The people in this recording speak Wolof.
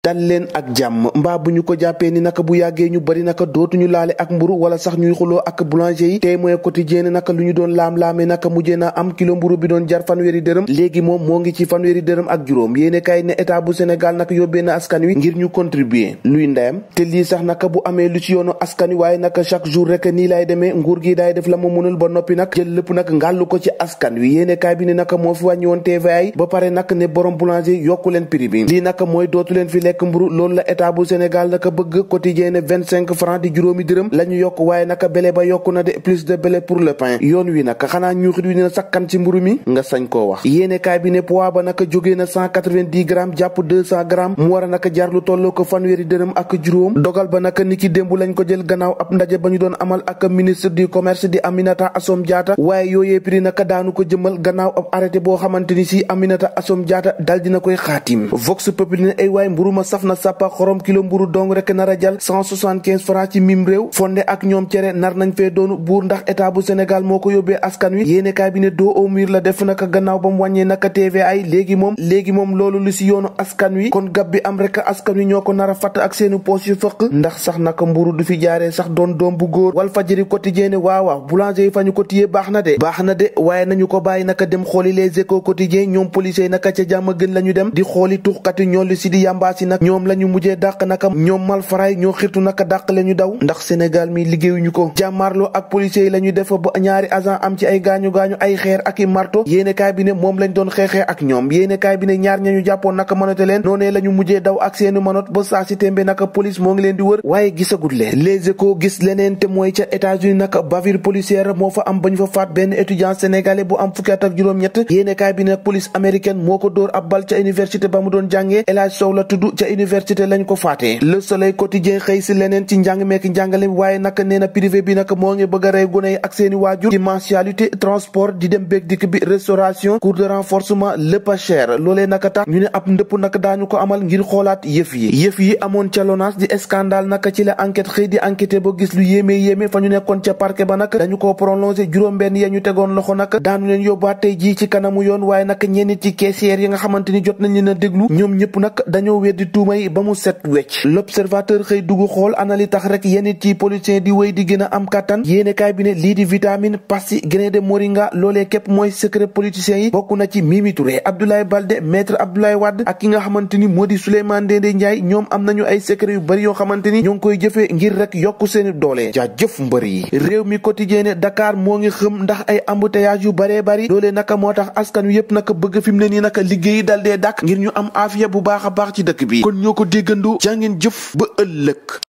dal leen ak jàmm mbaa bu ñu ko jàppee ni naka bu yàggee ñu bari naka dootuñu laale ak mburu wala sax ñuy xuloo ak boulanger yi Témoin Quotidien naka lu ñu doon laam-laame naka mujjee na am kilo mburu bi doon jar fanweeri dërëm léegi moom moo ngi ci fanweeri dërëm ak juróom yéene kaay ne état bu Sénégal naka yóbbee na askan wi ngir ñu contribuer luy ndeyam te lii sax naka bu amee lu ci yoonu askan wi waaye naka chaque jour rek nii lay demee nguur gi daay def la ma mënul ba noppi nag jël lépp nag ngàllu ko ci askan wi yéene kaay bi ne naka moo fi wàññi woon TVA yi ba pare nag ne borom boulanger yokku leen prix bi lii naka mooy dootu leen fi lekk mburu loolu la état bu Sénégal naka bëgg Quotidien ne 25 francs di juróomi dërëm la ñu yokk waaye naka bele ba yokku na de plus de bele pour le pain yoon wi naka xanaa ñuuxit wi dina sakkan ci mburu mi nga sañ koo wax yéene kaay bi ne poids ba naka jógee na 190 grammes jàpp 200 grammes mu war a naka jar lu tolloo ko fanweeri dërëm ak juróom dogal ba naka ni ki démb lañ ko jël gannaaw ab ndaje ba ñu doon amal ak ministre du commerce di Aminata Assome Diatta waaye yooyee prix naka daanu ko jëmal gannaaw ab arrêté boo xamante ni si Aminata Assome Diatta dal dina koy xaatim Vox Populi ne ay waay mburu ma saf na sàppa xorom kilo mburu dong rek nar a jal 175 francs ci mim réew fonde ak ñoom cere nar nañ fee doonu buur ndax état bu Sénégal moo ko yóbbee askan wi yéene kaay bi ne doo au mur la def naka gannaaw ba mu wàññee naka TVA yi léegi moom loolu lu si yoonu askan wi kon gab bi am rek askan wi ñoo ko nar a fatt ak seeni poos yu fëq ndax sax naka mburu du fi jaaree sax doon doom bu góor Walf Fadjri Quotidien waaw boulanger yi fa ñu ko téye baax na de waaye nañu ko bàyyi naka dem xooli Les Échos Quotidien ñoom policiers yi naka ca jàmm gën la ñu dem di xooli tuxkati ñool si di yàmbaasi nag ñoom la ñu mujjee dàq naka ñoom malfaraay ñoo xirtu naka dàq la ñu daw ndax Sénégal mi liggéeyuñu ko jàmmaarloo ak policiers yi la ñuy def ba ñaari agent am ci ay gaañu-gaañu ay xeer ak i marto yéene kaay bi ne moom lañ doon xeexee ak ñoom yéene kaay bi ne ñaar ñañu jàppoon naka manote leen noonee la ñu mujjee daw ak seeni manot ba saa si tembe naka police moo ngi leen di wër waaye gisagul leen Les Échos gis leneen te mooy ca États-Unis naka bavure policière moo fa am ba ñu fa faat benn étudiant sénégalais bu am fukki at ak juróom-ñett yéene kaay bi ne police américaine moo ko dóor ab bal ca université ba mu doon jàngee El Hadj Sow la tudd ca université lañ ko faatee Le Soleil Quotidien xëy si leneen ci njàng meek njàngale waaye naka nee na privé bi naka moo ngi bëgg a rey gune yi ak seeni waajur ci mensualité transport di dem beeg dikk bi restauration cours de renforcement lépp a cher loolee naka tax ñu ne ab ndëpp naka daañu ko amal ngir xoolaat yëf yi amoon ca LONASE di scandale naka ci la enquête xëy di enquêté ba gis lu yéeme fa ñu nekkoon ca parquet ba naka dañu ko prolongé juróom-benn ya ñu tegoon loxo naka daanu leen yóbbaat tey jii ci kanamu yoon waaye naka ñenn ci caissière yi nga xamante ni jot nañ leen a déglu ñoom ñëpp nag dañoo weddi tuuma yi ba mu set wecc L'Observateur xëy dugg xool ana li tax rek yenn ci politiciens di wéy di gën a am kattan yéene kaay bi ne lii di vitamine pasti grain de moringa loolee képp mooy secret politiciens yi bokk na ci Mimi Touré Abdoulaye Baldé maître Abdoulaye Wade ak ki nga xamante ni moo di Souleymane Ndéné Ndiaye ñoom am nañu ay secret yu bari yoo xamante ni ñoo ngi koy jëfee ngir rek yokku seeni doole jaajëf mbër yi réew mi quotidien ne Dakar moo ngi xëm ndax ay embouteillage yu baree bari loolee naka moo tax askan wi yëpp naka bëgg fi mu ne nii naka liggéeyi dal dee dàkk ngir ñu am aafiya bu baax a baax ci dëkk bi kon ñoo ko déggandoo jàngeen jëf ba ëllëg